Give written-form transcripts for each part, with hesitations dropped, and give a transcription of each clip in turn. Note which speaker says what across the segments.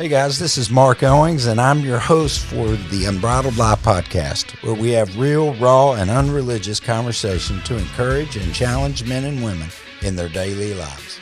Speaker 1: Hey guys, this is Marc Owings, and I'm your host for the Unbridled Life Podcast, where we have real, raw, and unreligious conversation to encourage and challenge men and women in their daily lives.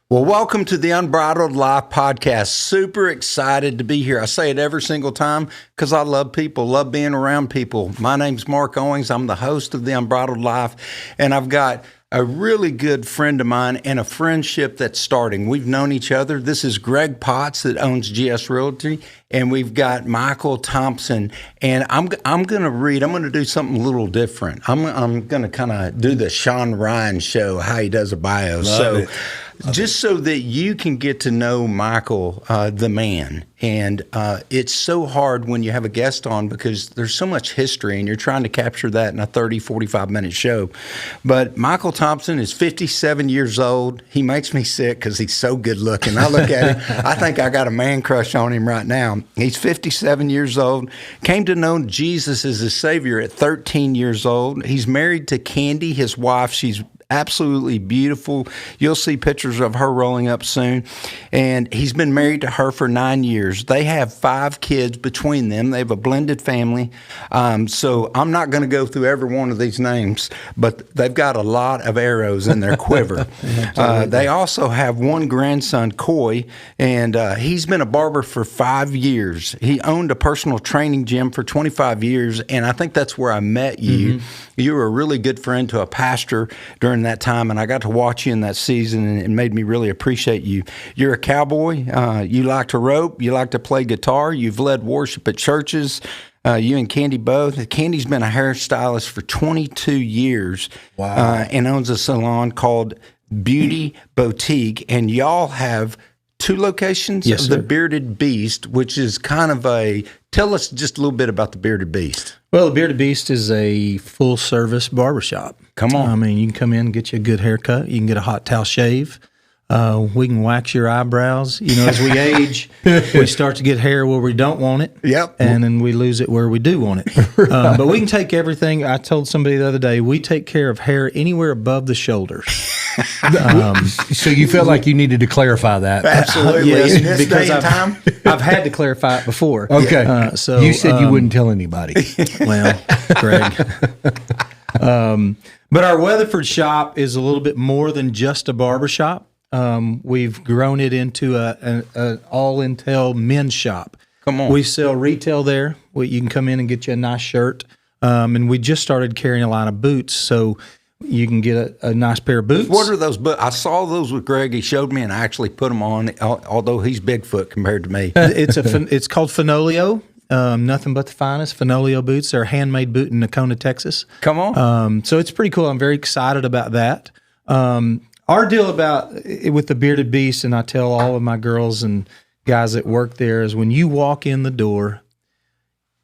Speaker 1: Well, welcome to the Unbridled Life Podcast. Super excited to be here. I say it every single time because I love people, love being around people. My name's Marc Owings. I'm the host of the Unbridled Life, and I've got a really good friend of mine and a friendship that's starting. We've known each other. This is Greg Potts that owns GS Realty, and we've got Michael Thompson. And I'm going to do something a little different. I'm going to kind of do the Sean Ryan show, how he does a bio. Just so that you can get to know Michael, the man. And it's so hard when you have a guest on because there's so much history and you're trying to capture that in a 30, 45-minute show. But Michael Thompson is 57 years old. He makes me sick because he's so good looking. I look at him, I think I got a man crush on him right now. He's 57 years old, came to know Jesus as his Savior at 13 years old. He's married to Candy, his wife. She's absolutely beautiful. You'll see pictures of her rolling up soon. And he's been married to her for 9 years. They have 5 kids between them. They have a blended family. So I'm not going to go through every one of these names, but they've got a lot of arrows in their quiver. They also have one grandson, Coy, and he's been a barber for 5 years. He owned a personal training gym for 25 years, and I think that's where I met you. Mm-hmm. You were a really good friend to a pastor during that time, and I got to watch you in that season, and it made me really appreciate you. You're a cowboy. You like to rope. You like to play guitar. You've led worship at churches. You and Candy both. Candy's been a hairstylist for 22 years. Wow. And owns a salon called Beauty Boutique, and y'all have 2 locations of the Bearded Beast, which is kind of tell us just a little bit about the Bearded Beast.
Speaker 2: Well, the Bearded Beast is a full-service barbershop.
Speaker 1: Come on.
Speaker 2: I mean, you can come in and get you a good haircut. You can get a hot towel shave. We can wax your eyebrows. You know, as we age, we start to get hair where we don't want it.
Speaker 1: Yep.
Speaker 2: And then we lose it where we do want it. Right. But we can take everything. I told somebody the other day, we take care of hair anywhere above the shoulders.
Speaker 3: So you felt like you needed to clarify that.
Speaker 1: Absolutely.
Speaker 2: Yes, because I've had to clarify it before.
Speaker 3: Okay.
Speaker 2: So
Speaker 3: you said you wouldn't tell anybody.
Speaker 2: Well, Greg. But our Weatherford shop is a little bit more than just a barber shop. We've grown it into an all-intel men's shop.
Speaker 1: Come on.
Speaker 2: We sell retail there. You can come in and get you a nice shirt. And we just started carrying a line of boots, so you can get a nice pair of boots.
Speaker 1: What are those boots? I saw those with Greg. He showed me, and I actually put them on, although he's Bigfoot compared to me.
Speaker 2: It's called Finolio. Nothing but the finest Finolio boots. They're a handmade boot in Nacona, Texas.
Speaker 1: Come on.
Speaker 2: So it's pretty cool. I'm very excited about that. Our deal with the Bearded Beast, and I tell all of my girls and guys that work there, is when you walk in the door,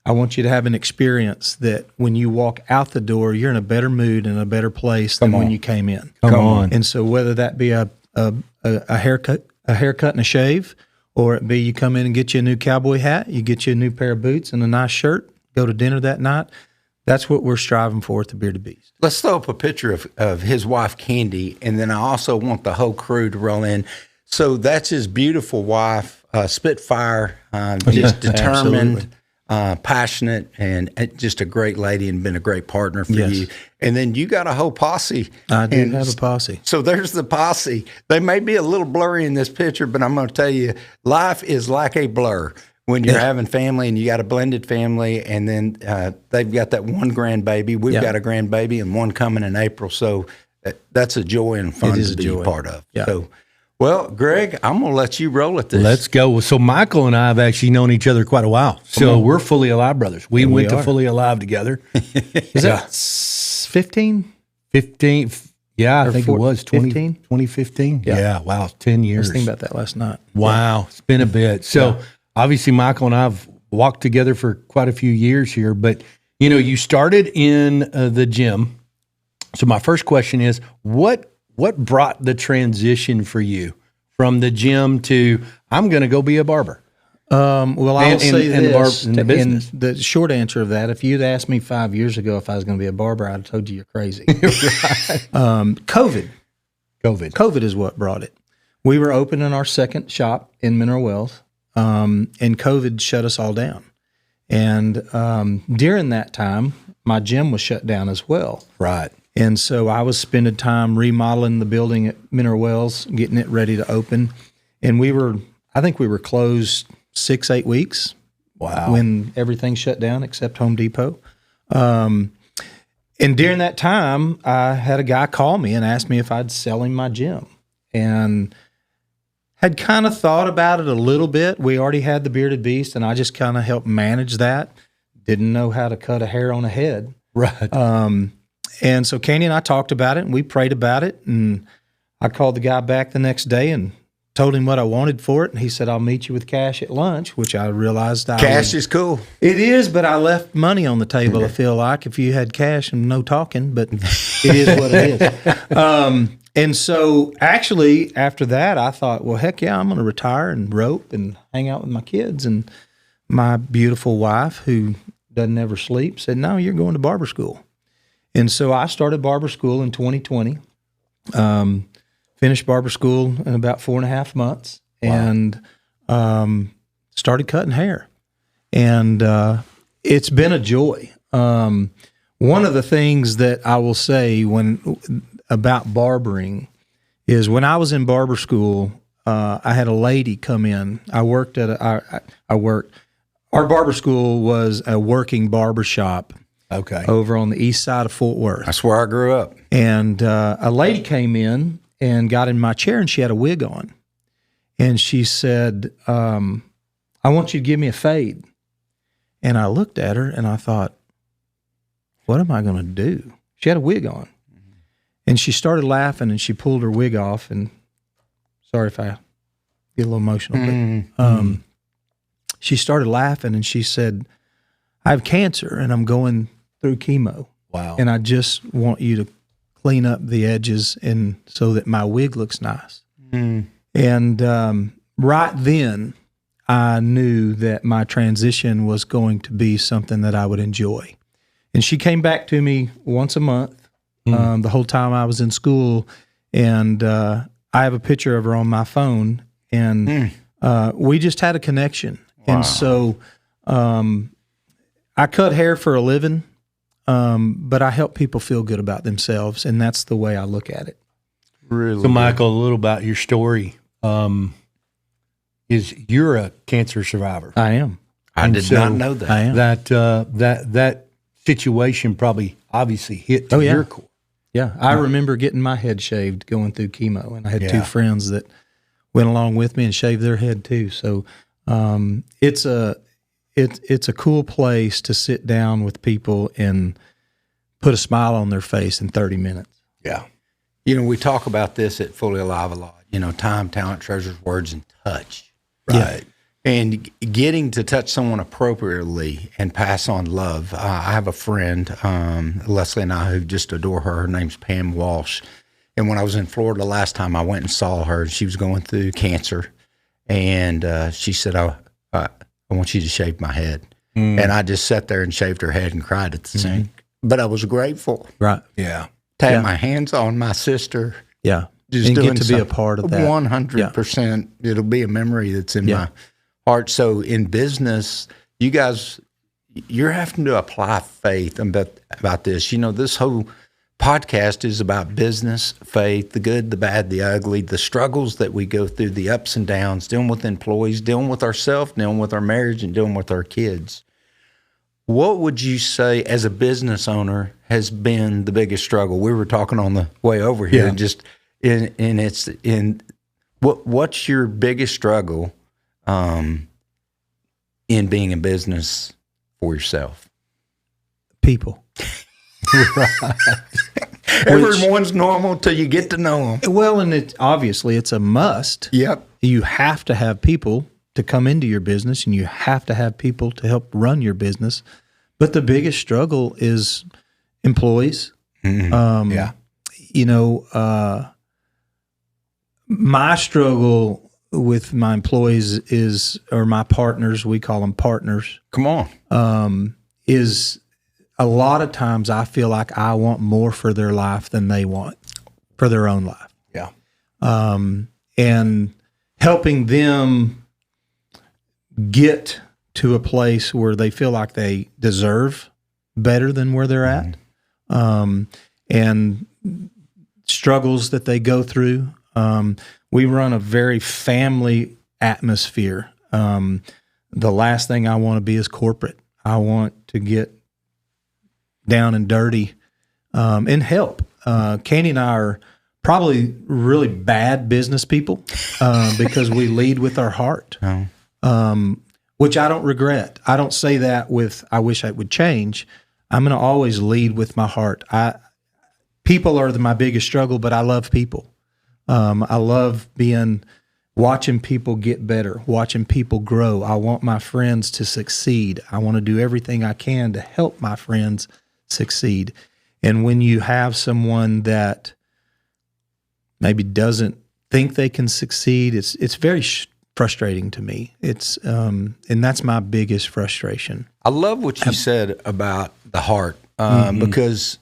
Speaker 2: I want you to have an experience that when you walk out the door, you're in a better mood and a better place than when you came in.
Speaker 3: Come on.
Speaker 2: And so whether that be a haircut and a shave, or it be you come in and get you a new cowboy hat, you get you a new pair of boots and a nice shirt, go to dinner that night, that's what we're striving for at the Bearded Beast.
Speaker 1: Let's throw up a picture of his wife, Candy, and then I also want the whole crew to roll in. So that's his beautiful wife, Spitfire, just determined, passionate, and just a great lady and been a great partner for you. And then you got a whole posse.
Speaker 2: I do have a posse.
Speaker 1: So there's the posse. They may be a little blurry in this picture, but I'm going to tell you, life is like a blur when you're having family and you got a blended family, and then they've got that one grandbaby. We've got a grandbaby and one coming in April. So that's a joy and fun to be a part of.
Speaker 2: Yeah.
Speaker 1: So, well, Greg, I'm going to let you roll at this.
Speaker 3: Let's go. So Michael and I have actually known each other quite a while. So we're Fully Alive brothers. We went to Fully Alive together.
Speaker 2: Is that 15?
Speaker 3: 15. Yeah, I think it was
Speaker 2: 2015.
Speaker 3: Yeah. Wow. 10 years.
Speaker 2: I was thinking about that last night.
Speaker 3: Wow. It's been a bit. So obviously Michael and I have walked together for quite a few years here, but you started in the gym. So my first question is, what brought the transition for you from the gym to I'm going to go be a barber?
Speaker 2: Well, I'll say this.
Speaker 3: In the business.
Speaker 2: The short answer of that, if you'd asked me 5 years ago if I was going to be a barber, I'd have told you you're crazy.
Speaker 3: Right.
Speaker 2: COVID
Speaker 3: is what
Speaker 2: brought it. we were opening our second shop in Mineral Wells, and COVID shut us all down. And during that time, my gym was shut down as well.
Speaker 3: Right.
Speaker 2: And so I was spending time remodeling the building at Mineral Wells, getting it ready to open. And I think we were closed 6-8 weeks.
Speaker 3: Wow.
Speaker 2: When everything shut down except Home Depot. And during that time, I had a guy call me and ask me if I'd sell him my gym. And had kind of thought about it a little bit. We already had the Bearded Beast, and I just kind of helped manage that. Didn't know how to cut a hair on a head.
Speaker 3: Right.
Speaker 2: And so Candy and I talked about it, and we prayed about it. And I called the guy back the next day and told him what I wanted for it. And he said, I'll meet you with cash at lunch, which I realized
Speaker 1: Cash is cool.
Speaker 2: It is, but I left money on the table, I feel like, if you had cash and no talking, but it is what it is. And so actually after that, I thought, well, heck yeah, I'm going to retire and rope and hang out with my kids. And my beautiful wife, who doesn't ever sleep, said, no, you're going to barber school. And so I started barber school in 2020, finished barber school in about 4.5 months. Wow. And started cutting hair. And it's been a joy. One of the things that I will say about barbering is when I was in barber school, I had a lady come in. Our barber school was a working barber shop.
Speaker 3: Okay.
Speaker 2: Over on the east side of Fort Worth.
Speaker 1: That's where I grew up.
Speaker 2: And a lady came in and got in my chair, and she had a wig on. And she said, I want you to give me a fade. And I looked at her and I thought, what am I going to do? She had a wig on. And she started laughing, and she pulled her wig off. And sorry if I get a little emotional, but she started laughing, and she said, I have cancer and I'm going through chemo.
Speaker 3: Wow.
Speaker 2: And I just want you to clean up the edges and so that my wig looks nice. And right then, I knew that my transition was going to be something that I would enjoy. And she came back to me once a month the whole time I was in school. And I have a picture of her on my phone. And we just had a connection. Wow. And so I cut hair for a living, but I help people feel good about themselves. And that's the way I look at it.
Speaker 3: Really. So, Michael, a little about your story. Is you're a cancer survivor?
Speaker 2: I am.
Speaker 1: I did not know that.
Speaker 2: I am.
Speaker 3: That situation probably obviously hit to your core.
Speaker 2: Yeah, I remember getting my head shaved going through chemo, and I had 2 friends that went along with me and shaved their head too. So it's a cool place to sit down with people and put a smile on their face in 30 minutes.
Speaker 3: Yeah.
Speaker 1: You know, we talk about this at Fully Alive a lot. You know, time, talent, treasures, words, and touch.
Speaker 3: Right.
Speaker 1: And getting to touch someone appropriately and pass on love. I have a friend, Leslie and I, who just adore her. Her name's Pam Walsh. And when I was in Florida last time, I went and saw her. She was going through cancer. And she said, I want you to shave my head. And I just sat there and shaved her head and cried at the sink. But I was grateful.
Speaker 2: Right.
Speaker 3: Yeah.
Speaker 1: To have my hands on my sister.
Speaker 2: Yeah.
Speaker 1: Just
Speaker 2: and
Speaker 1: doing
Speaker 2: get to be a part of that.
Speaker 1: 100%. It'll be a memory that's in my heart. So in business, you guys, you're having to apply faith about this. You know, this whole podcast is about business, faith, the good, the bad, the ugly, the struggles that we go through, the ups and downs, dealing with employees, dealing with ourselves, dealing with our marriage, and dealing with our kids. What would you say as a business owner has been the biggest struggle? We were talking on the way over here, and just what's your biggest struggle in being in business for yourself?
Speaker 2: People.
Speaker 1: Right. Everyone's normal till you get to know them.
Speaker 2: Well, and obviously it's a must.
Speaker 1: Yep.
Speaker 2: You have to have people to come into your business, and you have to have people to help run your business. But the biggest struggle is employees. You know, my struggle with my employees or my partners, we call them partners.
Speaker 1: Come on.
Speaker 2: Is a lot of times I feel like I want more for their life than they want for their own life.
Speaker 3: Yeah.
Speaker 2: and helping them get to a place where they feel like they deserve better than where they're at, and struggles that they go through. We run a very family atmosphere. The last thing I want to be is corporate. I want to get down and dirty and help. Candy and I are probably really bad business people because we lead with our heart, which I don't regret. I don't say that with, I wish I would change. I'm going to always lead with my heart. People are my biggest struggle, but I love people. I love watching people get better, watching people grow. I want my friends to succeed. I want to do everything I can to help my friends succeed. And when you have someone that maybe doesn't think they can succeed, it's very frustrating to me. And that's my biggest frustration.
Speaker 1: I love what you said about the heart, because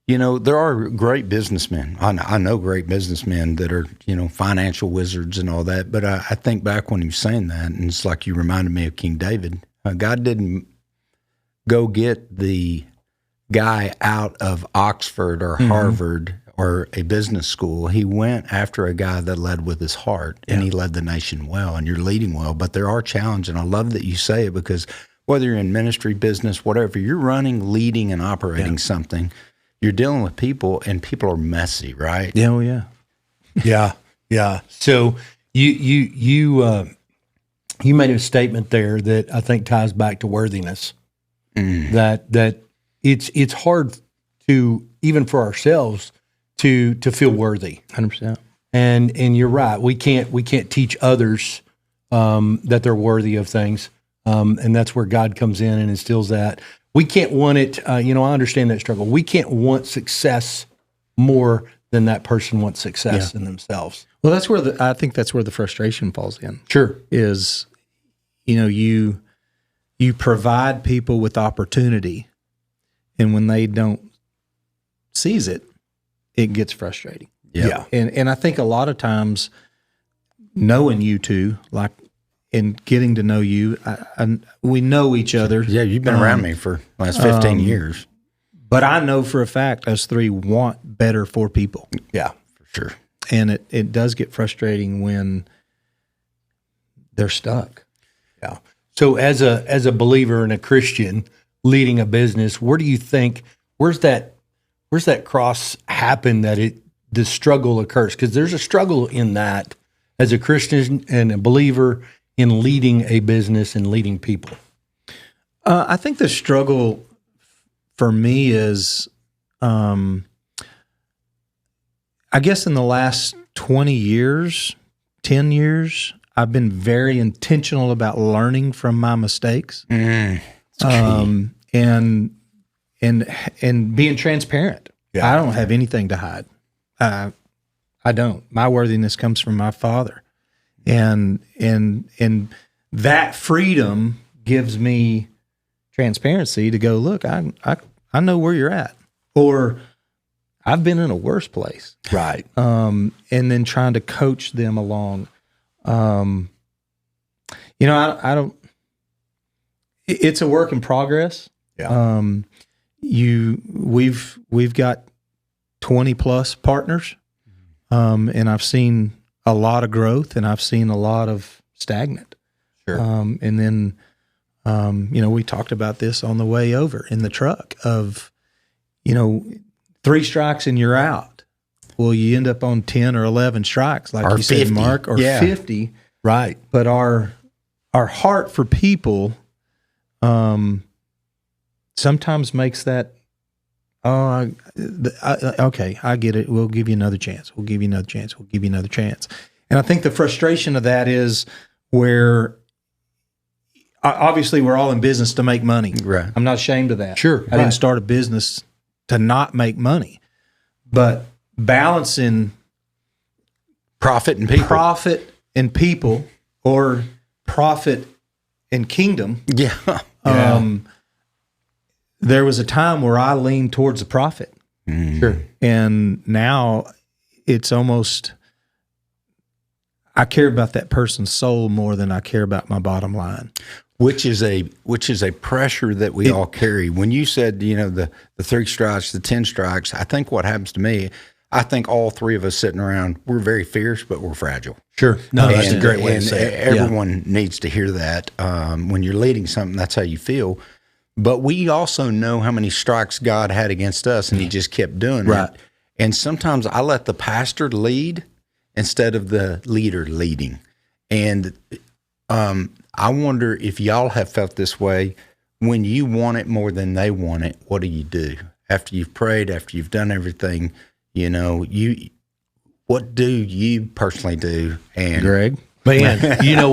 Speaker 1: there are great businessmen. I know great businessmen that are, financial wizards and all that. But I think back when he was saying that, and it's like you reminded me of King David. God didn't go get the guy out of Oxford or Harvard or a business school. He went after a guy that led with his heart, and he led the nation well, and you're leading well. But there are challenges, and I love that you say it, because whether you're in ministry, business, whatever, you're running, leading, and operating something, you're dealing with people, and people are messy, right?
Speaker 2: Yeah, oh yeah.
Speaker 3: Yeah. So you made a statement there that I think ties back to worthiness. That it's hard to, even for ourselves, to feel worthy.
Speaker 2: 100%.
Speaker 3: And you're right. We can't teach others that they're worthy of things, and that's where God comes in and instills that. We can't want it. I understand that struggle. We can't want success more than that person wants success in themselves.
Speaker 2: Well, I think that's where the frustration falls in.
Speaker 3: Sure,
Speaker 2: is you provide people with opportunity, and when they don't seize it, it gets frustrating.
Speaker 3: Yeah.
Speaker 2: And I think a lot of times, knowing you two, like, and getting to know you, we know each other.
Speaker 1: Yeah, you've been around me for the last 15 years.
Speaker 2: But I know for a fact us three want better for people.
Speaker 3: Yeah,
Speaker 1: for sure.
Speaker 2: And it does get frustrating when they're stuck.
Speaker 3: Yeah. So as a believer and a Christian leading a business, where's that cross happen that the struggle occurs? Because there's a struggle in that as a Christian and a believer in leading a business and leading people.
Speaker 2: I think the struggle for me is, I guess in the last 20 years, 10 years, I've been very intentional about learning from my mistakes, and being transparent.
Speaker 3: Yeah.
Speaker 2: I don't have anything to hide. I don't. My worthiness comes from my Father, and that freedom gives me transparency to go, look, I know where you're at, or I've been in a worse place.
Speaker 3: Right.
Speaker 2: And then trying to coach them along. I don't, it's a work in progress.
Speaker 3: Yeah.
Speaker 2: We've got 20 plus partners. And I've seen a lot of growth, and I've seen a lot of stagnant.
Speaker 3: Sure.
Speaker 2: And then, we talked about this on the way over in the truck of, 3 strikes and you're out. Well, you end up on 10 or 11 strikes, like you said, Mark, or 50.
Speaker 3: Right.
Speaker 2: But our heart for people, sometimes makes that, okay, I get it. We'll give you another chance. We'll give you another chance. We'll give you another chance. And I think the frustration of that is where, obviously, we're all in business to make money.
Speaker 1: Right.
Speaker 2: I'm not ashamed of that.
Speaker 3: Sure.
Speaker 2: I didn't start a business to not make money, but balancing
Speaker 1: Profit and people,
Speaker 2: or profit and kingdom.
Speaker 1: Yeah.
Speaker 2: There was a time where I leaned towards the profit.
Speaker 3: Sure.
Speaker 2: And now it's almost I care about that person's soul more than I care about my bottom line.
Speaker 1: Which is a pressure that we all carry. When you said, the 3 strikes, the 10 strikes, I think what happens to me, I think all 3 of us sitting around, we're very fierce, but we're fragile.
Speaker 3: Sure. No, that's a great way to say it.
Speaker 1: Everyone needs to hear that. When you're leading something, that's how you feel. But we also know how many strikes God had against us, and he just kept doing it. And sometimes I let the pastor lead instead of the leader leading. And I wonder if y'all have felt this way. When you want it more than they want it, what do? After you've prayed, after you've done everything, what do you personally do? And
Speaker 2: Greg?
Speaker 3: Man,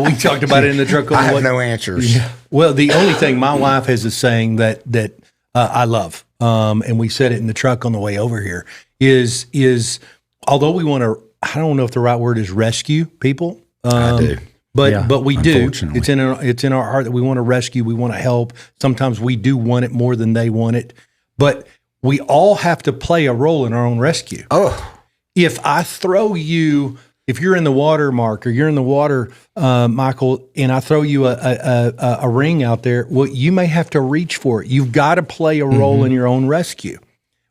Speaker 3: we talked about it in the truck.
Speaker 1: I have no answers.
Speaker 3: Yeah. Well, the only thing, my wife has a saying that I love, and we said it in the truck on the way over here, is although we want to, I don't know if the right word is rescue people.
Speaker 1: I do.
Speaker 3: But we do. It's in our heart that we want to rescue. We want to help. Sometimes we do want it more than they want it. But we all have to play a role in our own rescue.
Speaker 1: Oh,
Speaker 3: if I throw you, if you're in the water, Mark, or you're in the water, Michael, and I throw you a ring out there, well, you may have to reach for it. You've got to play a role in your own rescue.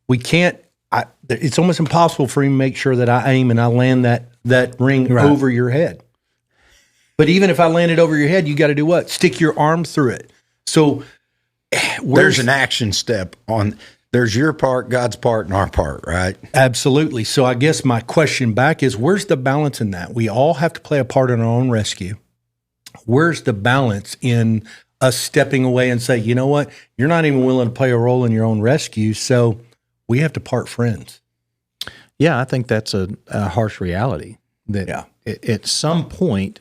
Speaker 3: We can't. It's almost impossible for me to make sure that I aim and I land that ring over your head. But even if I land it over your head, you got to do what? Stick your arm through it. So
Speaker 1: there's an action step on. There's your part, God's part, and our part, right?
Speaker 3: Absolutely. So I guess my question back is, where's the balance in that? We all have to play a part in our own rescue. Where's the balance in us stepping away and say, you know what? You're not even willing to play a role in your own rescue, so we have to part friends.
Speaker 2: Yeah, I think that's a harsh reality. That at some point,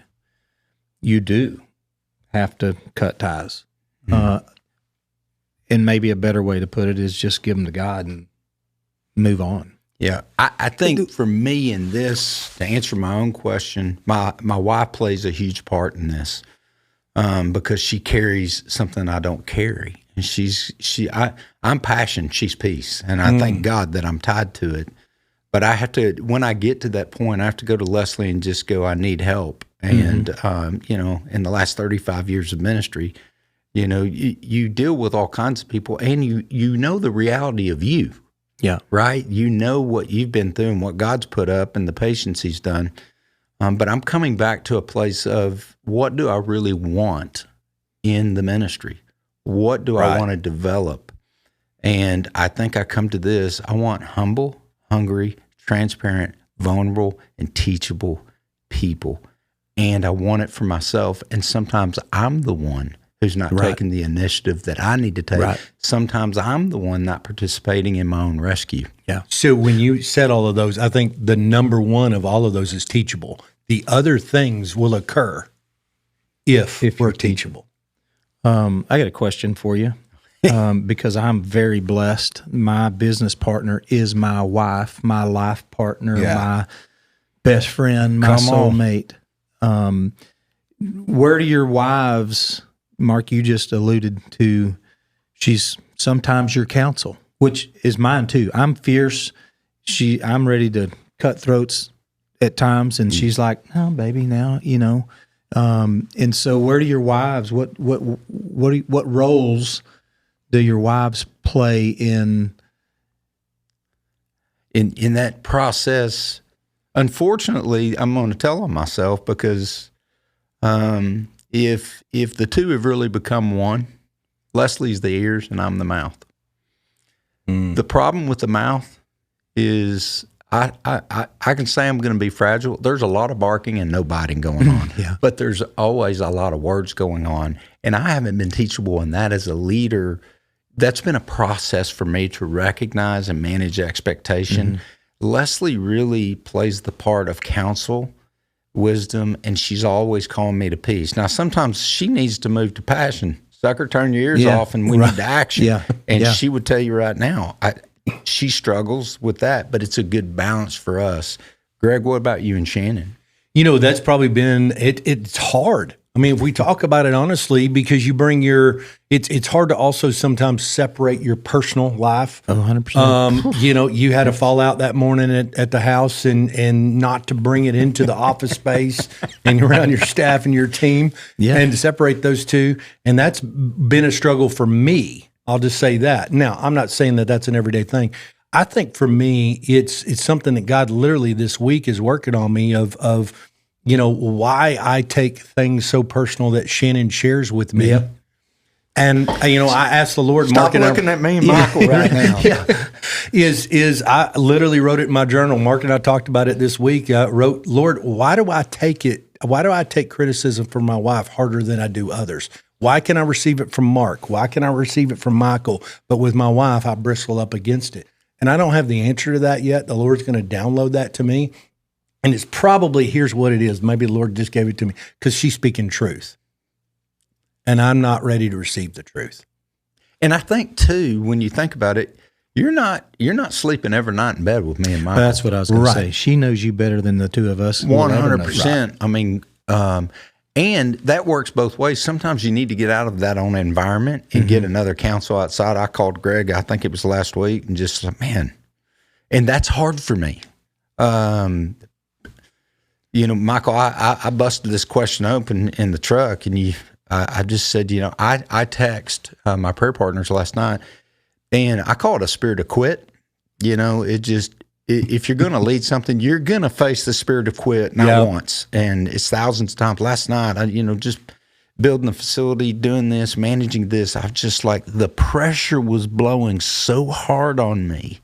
Speaker 2: you do have to cut ties. And maybe a better way to put it is just give them to God and move on.
Speaker 1: Yeah. I think for me in this, to answer my own question, my wife plays a huge part in this because she carries something I don't carry. And I'm passion, she's peace. And I thank God that I'm tied to it. But I have to, when I get to that point, I have to go to Leslie and just go, I need help. And, in the last 35 years of ministry, you deal with all kinds of people and you know the reality of you.
Speaker 2: Yeah.
Speaker 1: Right? You know what you've been through and what God's put up and the patience he's done. But I'm coming back to a place of what do I really want in the ministry? What do I want to develop? And I think I come to this. I want humble, hungry, transparent, vulnerable, and teachable people. And I want it for myself. And sometimes I'm the one who's not taking the initiative that I need to take. Right. Sometimes I'm the one not participating in my own rescue.
Speaker 3: Yeah. So when you said all of those, I think the number one of all of those is teachable. The other things will occur if we're teachable.
Speaker 2: I got a question for you because I'm very blessed. My business partner is my wife, my life partner, my best friend, my soulmate. Where do your wives, Mark, you just alluded to, she's sometimes your counsel, which is mine too. I'm fierce. I'm ready to cut throats at times, and she's like, "No, baby, now." And so, where do your wives? What roles do your wives play in
Speaker 1: that process? Unfortunately, I'm going to tell on myself because if the two have really become one, Leslie's the ears and I'm the mouth. The problem with the mouth is I can say I'm going to be fragile. There's a lot of barking and no biting going on, but there's always a lot of words going on. And I haven't been teachable in that as a leader. That's been a process for me to recognize and manage expectation. Leslie really plays the part of counsel, wisdom, and she's always calling me to peace. Now, sometimes she needs to move to passion. Sucker, turn your ears off, and we need to action. And she would tell you right now, she struggles with that, but it's a good balance for us. Greg, what about you and Shannon?
Speaker 3: That's probably been, it's hard I mean, if we talk about it honestly, because you bring it's hard to also sometimes separate your personal life.
Speaker 2: 100%.
Speaker 3: You had a fallout that morning at the house and not to bring it into the office space and around your staff and your team and to separate those two. And that's been a struggle for me. I'll just say that. Now, I'm not saying that that's an everyday thing. I think for me, it's something that God literally this week is working on me of why I take things so personal that Shannon shares with me. Yep. And, I asked the Lord,
Speaker 1: Stop looking at me and Michael right now.
Speaker 3: Is I literally wrote it in my journal. Mark and I talked about it this week. I wrote, Lord, why do I take criticism from my wife harder than I do others? Why can I receive it from Mark? Why can I receive it from Michael? But with my wife, I bristle up against it. And I don't have the answer to that yet. The Lord's going to download that to me. And it's probably, here's what it is. Maybe the Lord just gave it to me because she's speaking truth. And I'm not ready to receive the truth.
Speaker 1: And I think too, when you think about it, you're not sleeping every night in bed with me and Michael.
Speaker 2: That's what I was going to say. She knows you better than the two of us.
Speaker 1: 100%. Right. I mean, and that works both ways. Sometimes you need to get out of that own environment and get another counsel outside. I called Greg, I think it was last week, and just like, man, and that's hard for me. Michael, I busted this question open in the truck, and I just said, I text my prayer partners last night, and I call it a spirit of quit. If you're going to lead something, you're going to face the spirit of quit, not once, and it's thousands of times. Last night, just building the facility, doing this, managing this, I just the pressure was blowing so hard on me.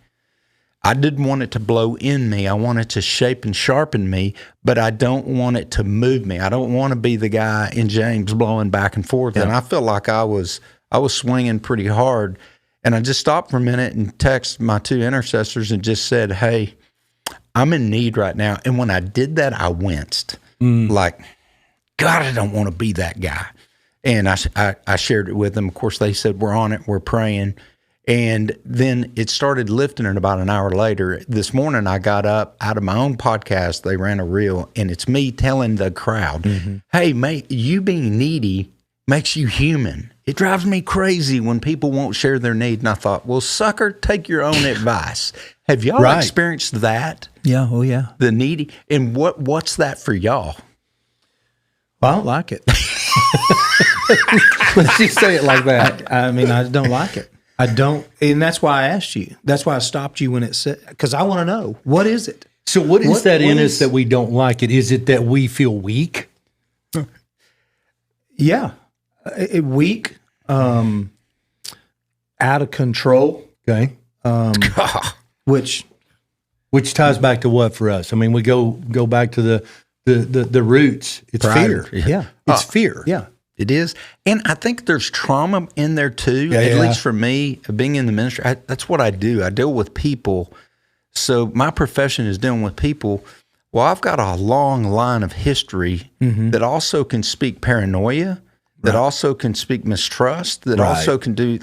Speaker 1: I didn't want it to blow in me. I want it to shape and sharpen me, but I don't want it to move me. I don't want to be the guy in James blowing back and forth. Yeah. And I felt like I was swinging pretty hard. And I just stopped for a minute and texted my two intercessors and just said, hey, I'm in need right now. And when I did that, I winced. God, I don't want to be that guy. And I shared it with them. Of course, they said, we're on it. We're praying. And then it started lifting, and about an hour later, this morning I got up out of my own podcast. They ran a reel, and it's me telling the crowd, hey, mate, you being needy makes you human. It drives me crazy when people won't share their need. And I thought, well, sucker, take your own advice. Have y'all experienced that?
Speaker 2: Yeah. Oh, yeah.
Speaker 1: The needy. And what's that for y'all?
Speaker 2: Well, I don't like it.
Speaker 3: Let's just say it like that.
Speaker 2: I mean, I don't like it. I don't, and that's why I asked you. That's why I stopped you when it said, because I want to know, what is it?
Speaker 3: So what is that in us that we don't like it? Is it that we feel weak?
Speaker 2: Yeah. Weak, out of control.
Speaker 3: Okay.
Speaker 2: Which
Speaker 3: ties back to what for us? I mean, we go back to the roots. It's
Speaker 2: Pride.
Speaker 3: fear.
Speaker 2: Yeah.
Speaker 3: It's fear.
Speaker 2: Yeah.
Speaker 1: It is. And I think there's trauma in there too. At least for me, being in the ministry, that's what I do. I deal with people. So my profession is dealing with people. Well, I've got a long line of history that also can speak paranoia, that also can speak mistrust, that also can do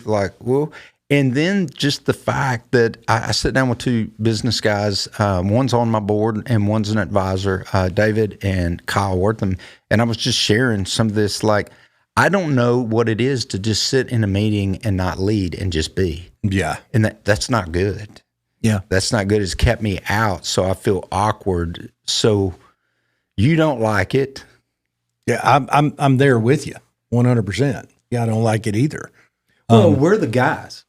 Speaker 1: and then just the fact that I sit down with two business guys, one's on my board and one's an advisor, David and Kyle Wortham. And I was just sharing some of this, I don't know what it is to just sit in a meeting and not lead and just be.
Speaker 3: Yeah.
Speaker 1: And that's not good.
Speaker 2: Yeah.
Speaker 1: That's not good. It's kept me out. So I feel awkward. So you don't like it.
Speaker 3: Yeah. I'm there with you 100%. Yeah. I don't like it either.
Speaker 2: Well, we're the guys.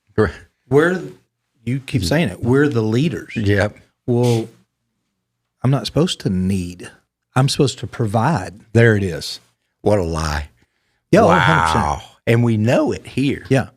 Speaker 2: You keep saying it. We're the leaders.
Speaker 1: Yep.
Speaker 2: Well, I'm not supposed to need. I'm supposed to provide.
Speaker 3: There it is.
Speaker 1: What a lie.
Speaker 2: Yeah,
Speaker 1: wow. 100%. And we know it here.
Speaker 2: Yeah.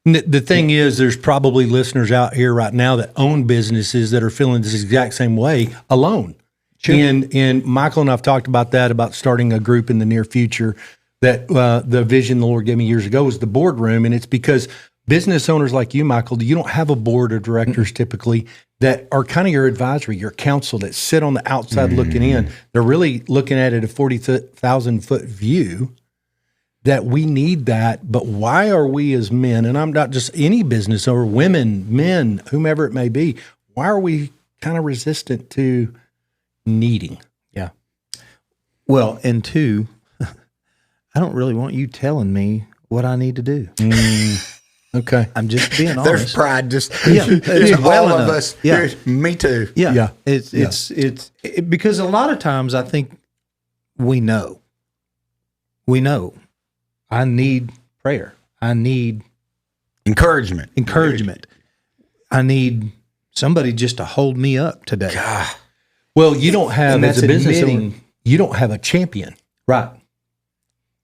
Speaker 3: The thing is, there's probably listeners out here right now that own businesses that are feeling this exact same way alone. Sure. And Michael and I've talked about that, about starting a group in the near future. That the vision the Lord gave me years ago was the boardroom. And it's because business owners like you, Michael, you don't have a board of directors typically that are kind of your advisory, your counsel, that sit on the outside looking in. They're really looking at it a 40,000-foot view. That we need that, but why are we as men, and I'm not just any business owner, women, men, whomever it may be, why are we kind of resistant to needing?
Speaker 2: Yeah. Well, and two, I don't really want you telling me what I need to do.
Speaker 3: Okay.
Speaker 2: I'm just being honest.
Speaker 1: There's pride. Just
Speaker 2: it's
Speaker 1: all
Speaker 2: well
Speaker 1: of
Speaker 2: enough.
Speaker 1: us.
Speaker 2: Yeah.
Speaker 1: Me too.
Speaker 2: Yeah. It's because a lot of times I think we know I need prayer. I need
Speaker 1: Encouragement.
Speaker 2: I need somebody just to hold me up today.
Speaker 1: God.
Speaker 3: Well, you don't have,
Speaker 2: And
Speaker 3: as a
Speaker 2: that's
Speaker 3: business owner,
Speaker 2: admitting-
Speaker 3: you don't have a champion
Speaker 2: Right.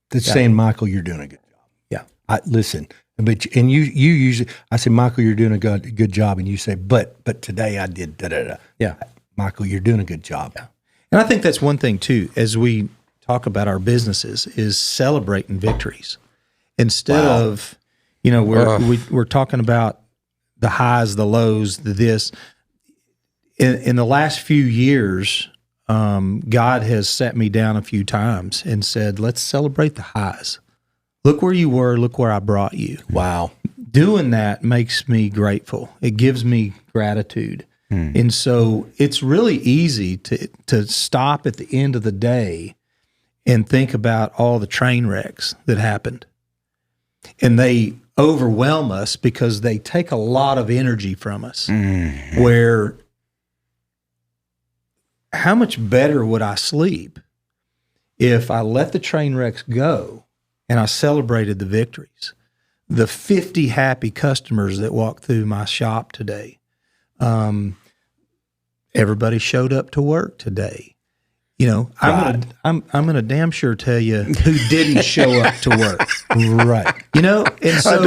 Speaker 3: that's saying, Michael, you're doing a good job.
Speaker 2: Yeah.
Speaker 3: Listen, but you usually, I say, Michael, you're doing a good job. And you say, but today I did da-da-da.
Speaker 2: Yeah.
Speaker 3: Michael, you're doing a good job.
Speaker 2: And I think that's one thing too, as we talk about our businesses, is celebrating victories instead of, we're talking about the highs, the lows, the this. In the last few years, God has sat me down a few times and said, let's celebrate the highs. Look where you were. Look where I brought you.
Speaker 3: Wow.
Speaker 2: Doing that makes me grateful. It gives me gratitude. And so it's really easy to stop at the end of the day and think about all the train wrecks that happened. And they overwhelm us because they take a lot of energy from us. Where how much better would I sleep if I let the train wrecks go and I celebrated the victories? The 50 happy customers that walked through my shop today. Everybody showed up to work today. I'm gonna damn sure tell you who didn't show up to work.
Speaker 3: Right.
Speaker 2: And so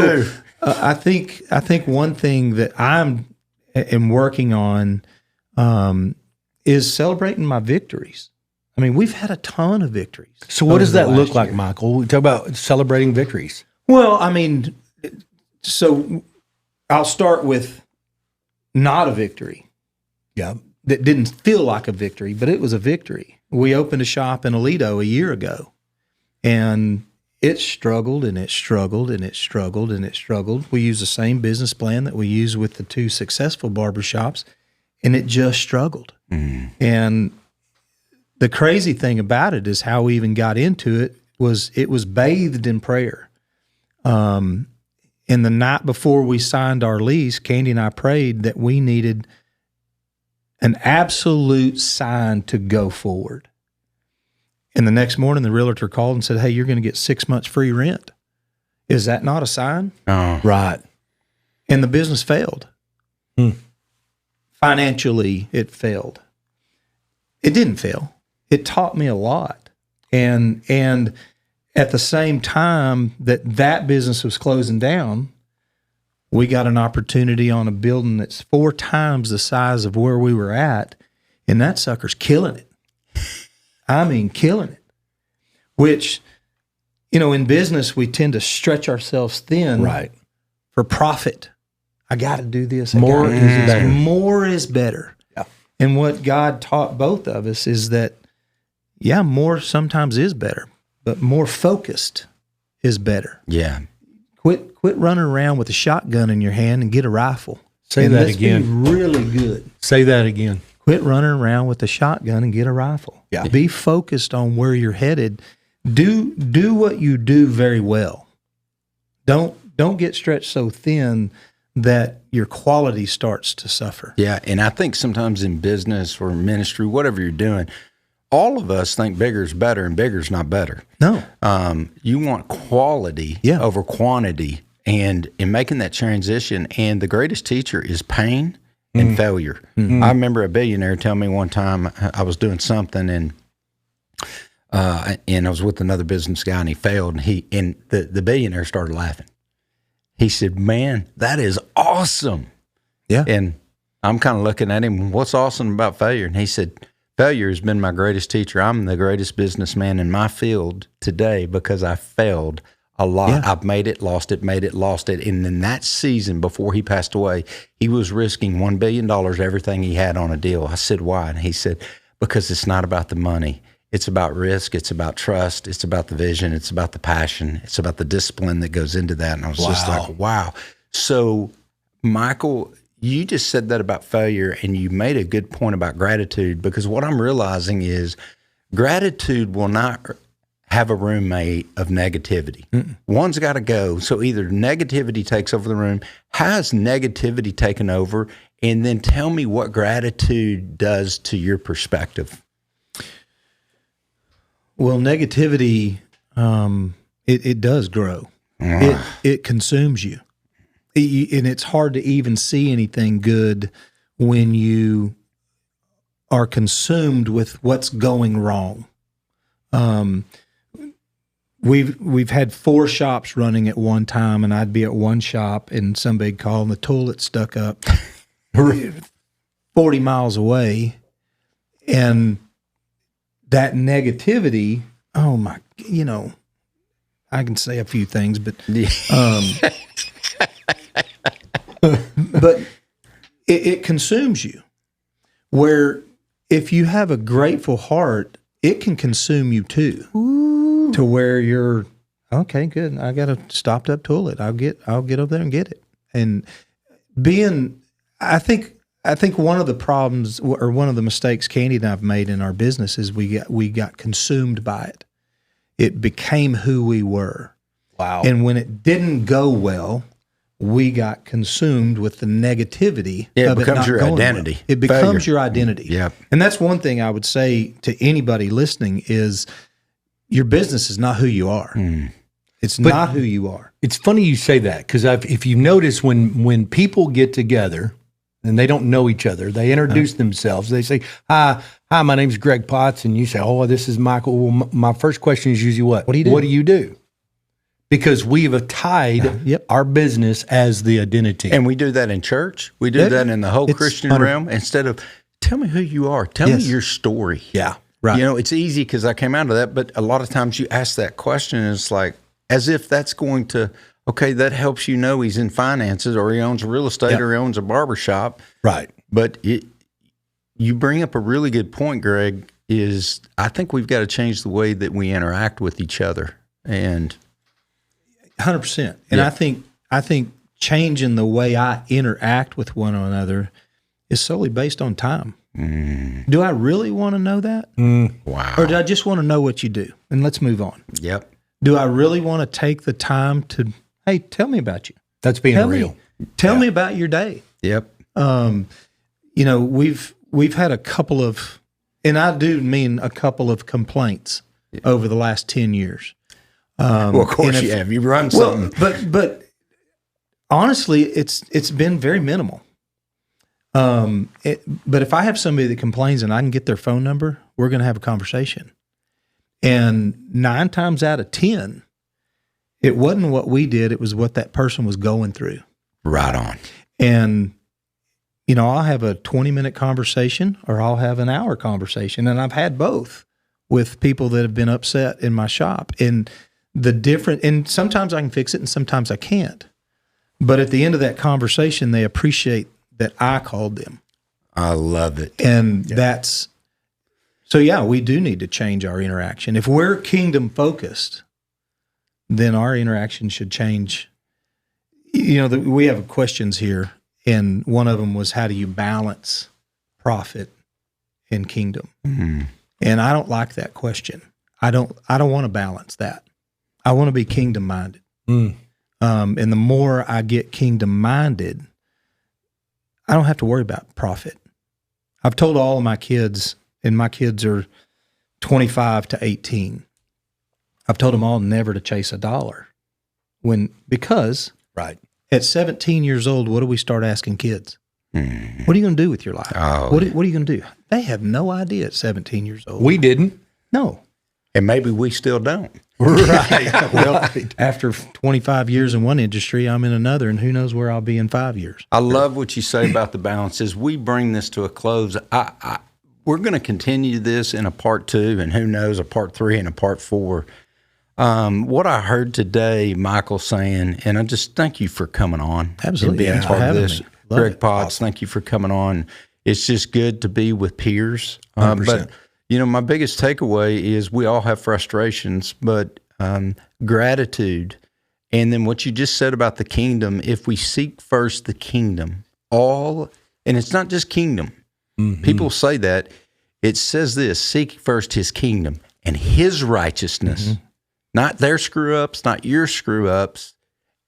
Speaker 1: I do.
Speaker 2: I think one thing that am working on is celebrating my victories. I mean, we've had a ton of victories.
Speaker 3: So what does
Speaker 2: over the
Speaker 3: that look
Speaker 2: last
Speaker 3: like,
Speaker 2: year.
Speaker 3: Michael? We talk about celebrating victories.
Speaker 2: Well, I mean, so I'll start with not a victory.
Speaker 3: Yeah.
Speaker 2: That didn't feel like a victory, but it was a victory. We opened a shop in Aledo a year ago, and it struggled and it struggled and it struggled and it struggled. We used the same business plan that we used with the two successful barbershops, and it just struggled. And the crazy thing about it is how we even got into it was bathed in prayer. In the night before we signed our lease, Candy and I prayed that we needed an absolute sign to go forward. And the next morning, the realtor called and said, hey, you're going to get 6 months free rent. Is that not a sign?
Speaker 1: Oh.
Speaker 3: Right.
Speaker 2: And the business failed. Financially, it failed. It didn't fail. It taught me a lot. And at the same time that business was closing down, we got an opportunity on a building that's 4 times the size of where we were at, and that sucker's killing it. I mean, killing it. Which, in business, we tend to stretch ourselves thin for profit. I got to do this.
Speaker 3: More is better.
Speaker 2: More is better.
Speaker 3: Yeah.
Speaker 2: And what God taught both of us is that, more sometimes is better, but more focused is better.
Speaker 1: Yeah.
Speaker 2: Quit running around with a shotgun in your hand and get a rifle.
Speaker 3: Say
Speaker 2: And
Speaker 3: that
Speaker 2: let's
Speaker 3: again.
Speaker 2: Be really good.
Speaker 3: Say that again.
Speaker 2: Quit running around with a shotgun and get a rifle.
Speaker 3: Yeah.
Speaker 2: Be focused on where you're headed. Do what you do very well. Don't get stretched so thin that your quality starts to suffer.
Speaker 1: Yeah. And I think sometimes in business or ministry, whatever you're doing, all of us think bigger is better and bigger is not better.
Speaker 2: No.
Speaker 1: You want quality over quantity, and in making that transition, and the greatest teacher is pain and failure. I remember a billionaire telling me one time I was doing something and I was with another business guy and he failed, and the billionaire started laughing. He said, man, that is awesome.
Speaker 2: Yeah.
Speaker 1: And I'm kind of looking at him, what's awesome about failure? And he said, failure has been my greatest teacher. I'm the greatest businessman in my field today because I failed a lot.
Speaker 2: Yeah.
Speaker 1: I've made it, lost it, made it, lost it. And in that season before he passed away, he was risking $1 billion, everything he had on a deal. I said, why? And he said, because it's not about the money. It's about risk. It's about trust. It's about the vision. It's about the passion. It's about the discipline that goes into that. And I was just like, wow. So, Michael, you just said that about failure, and you made a good point about gratitude, because what I'm realizing is gratitude will not have a roommate of negativity. One's got to go. So either negativity takes over the room. Has negativity taken over? And then tell me what gratitude does to your perspective.
Speaker 2: Well, negativity, it does grow. It consumes you. And it's hard to even see anything good when you are consumed with what's going wrong. We've had 4 shops running at one time, and I'd be at one shop and somebody'd call and the toilet stuck up 40 miles away. And that negativity, I can say a few things, but but it consumes you. Where if you have a grateful heart, it can consume you too. Ooh. To where you're okay, good. I got a stopped up toilet. I'll get over there and get it. And I think one of the problems or one of the mistakes Candy and I've made in our business is we got consumed by it. It became who we were.
Speaker 3: Wow.
Speaker 2: And when it didn't go well, we got consumed with the negativity.
Speaker 1: It becomes your identity.
Speaker 2: Well. It becomes your identity.
Speaker 1: Yep.
Speaker 2: And that's one thing I would say to anybody listening is your business is not who you are. It's not who you are.
Speaker 3: It's funny you say that because if you notice when people get together and they don't know each other, they introduce themselves. They say, hi, my name's Greg Potts. And you say, oh, this is Michael. Well, my first question is usually what?
Speaker 2: What do you do?
Speaker 3: What do you do? Because we have tied our business as the identity.
Speaker 1: And we do that in church. We do that in the whole Christian realm. Instead of, tell me who you are. Tell me your story.
Speaker 3: Yeah,
Speaker 2: right.
Speaker 1: It's easy because I came out of that. But a lot of times you ask that question and it's like, as if that's going to, okay, that helps you know he's in finances or he owns real estate or he owns a barbershop.
Speaker 3: Right.
Speaker 1: But you bring up a really good point, Greg, is I think we've got to change the way that we interact with each other. And
Speaker 2: 100%. And I think changing the way I interact with one another is solely based on time. Do I really want to know that?
Speaker 1: Wow.
Speaker 2: Or do I just want to know what you do? And let's move on.
Speaker 1: Yep.
Speaker 2: Do I really want to take the time to, hey, tell me about you?
Speaker 3: That's being real.
Speaker 2: Tell me about your day.
Speaker 1: Yep.
Speaker 2: We've had a couple of, and I do mean a couple of complaints over the last 10 years.
Speaker 1: Well, of course you have. You run something.
Speaker 2: But honestly, it's been very minimal. But if I have somebody that complains and I can get their phone number, we're going to have a conversation. And 9 times out of 10, it wasn't what we did. It was what that person was going through.
Speaker 1: Right on.
Speaker 2: And, I'll have a 20-minute conversation or I'll have an hour conversation. And I've had both with people that have been upset in my shop. And and sometimes I can fix it and sometimes I can't. But at the end of that conversation, they appreciate that I called them.
Speaker 1: I love it.
Speaker 2: And we do need to change our interaction. If we're kingdom focused, then our interaction should change. We have questions here, and one of them was, how do you balance profit and kingdom? Mm-hmm. And I don't like that question. I don't want to balance that. I want to be kingdom minded. And the more I get kingdom minded, I don't have to worry about profit. I've told all of my kids, and my kids are 25 to 18. I've told them all never to chase a dollar. Because at 17 years old, what do we start asking kids? What are you going to do with your life? What are you going to do? They have no idea at 17 years old.
Speaker 3: We didn't.
Speaker 2: No.
Speaker 1: And maybe we still don't.
Speaker 2: Right. Well, after 25 years in one industry, I'm in another, and who knows where I'll be in 5 years.
Speaker 1: I love what you say about the balance. As we bring this to a close, we're going to continue this in a part 2, and who knows, a part 3 and a part 4. What I heard today, Michael saying, and I just thank you for coming on.
Speaker 2: Absolutely.
Speaker 1: And being part of this. Greg Potts,
Speaker 2: awesome.
Speaker 1: Thank you for coming on. It's just good to be with peers. But my biggest takeaway is we all have frustrations, but gratitude. And then what you just said about the kingdom, if we seek first the kingdom, and it's not just kingdom. Mm-hmm. People say that. It says this, seek first his kingdom and his righteousness, not their screw ups, not your screw ups.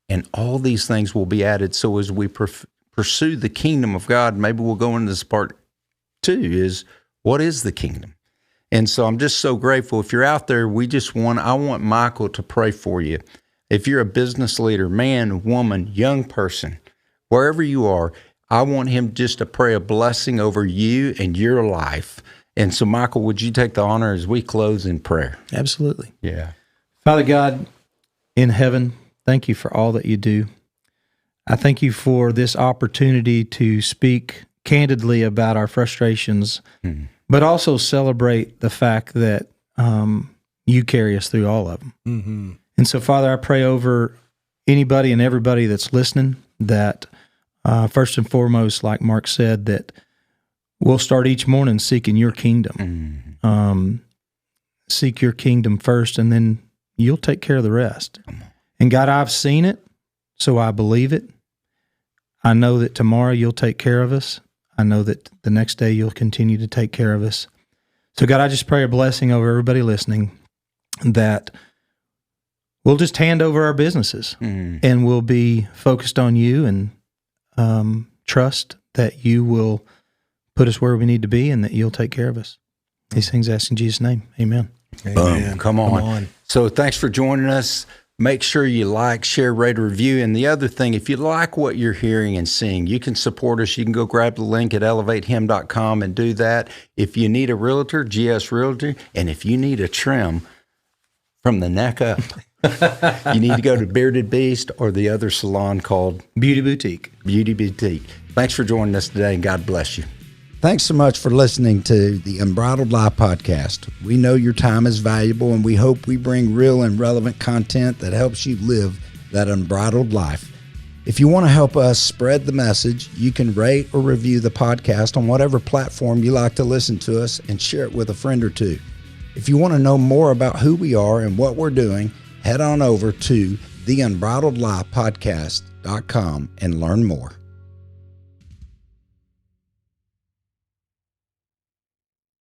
Speaker 1: And all these things will be added. So as we pursue the kingdom of God, maybe we'll go into this part too, is what is the kingdom? And so I'm just so grateful. If you're out there, I want Michael to pray for you. If you're a business leader, man, woman, young person, wherever you are, I want him just to pray a blessing over you and your life. And so, Michael, would you take the honor as we close in prayer?
Speaker 2: Absolutely.
Speaker 1: Yeah.
Speaker 2: Father God in heaven, thank you for all that you do. I thank you for this opportunity to speak candidly about our frustrations, but also celebrate the fact that you carry us through all of them. And so, Father, I pray over anybody and everybody that's listening that first and foremost, like Marc said, that we'll start each morning seeking your kingdom. Seek your kingdom first, and then you'll take care of the rest. And God, I've seen it, so I believe it. I know that tomorrow you'll take care of us. I know that the next day you'll continue to take care of us. So God, I just pray a blessing over everybody listening, that we'll just hand over our businesses and we'll be focused on you and trust that you will put us where we need to be and that you'll take care of us. These things asked in Jesus' name. Amen.
Speaker 1: Boom. Come on. So thanks for joining us. Make sure you like, share, rate, review. And the other thing, if you like what you're hearing and seeing, you can support us. You can go grab the link at elevateHim.com and do that. If you need a realtor, GS Realty. And if you need a trim from the neck up, you need to go to Bearded Beast or the other salon called
Speaker 2: Beauty Boutique.
Speaker 1: Beauty Boutique. Thanks for joining us today, and God bless you.
Speaker 4: Thanks so much for listening to the Unbridled Life Podcast. We know your time is valuable, and we hope we bring real and relevant content that helps you live that unbridled life. If you want to help us spread the message, you can rate or review the podcast on whatever platform you like to listen to us and share it with a friend or two. If you want to know more about who we are and what we're doing, head on over to theunbridledlifepodcast.com and learn more.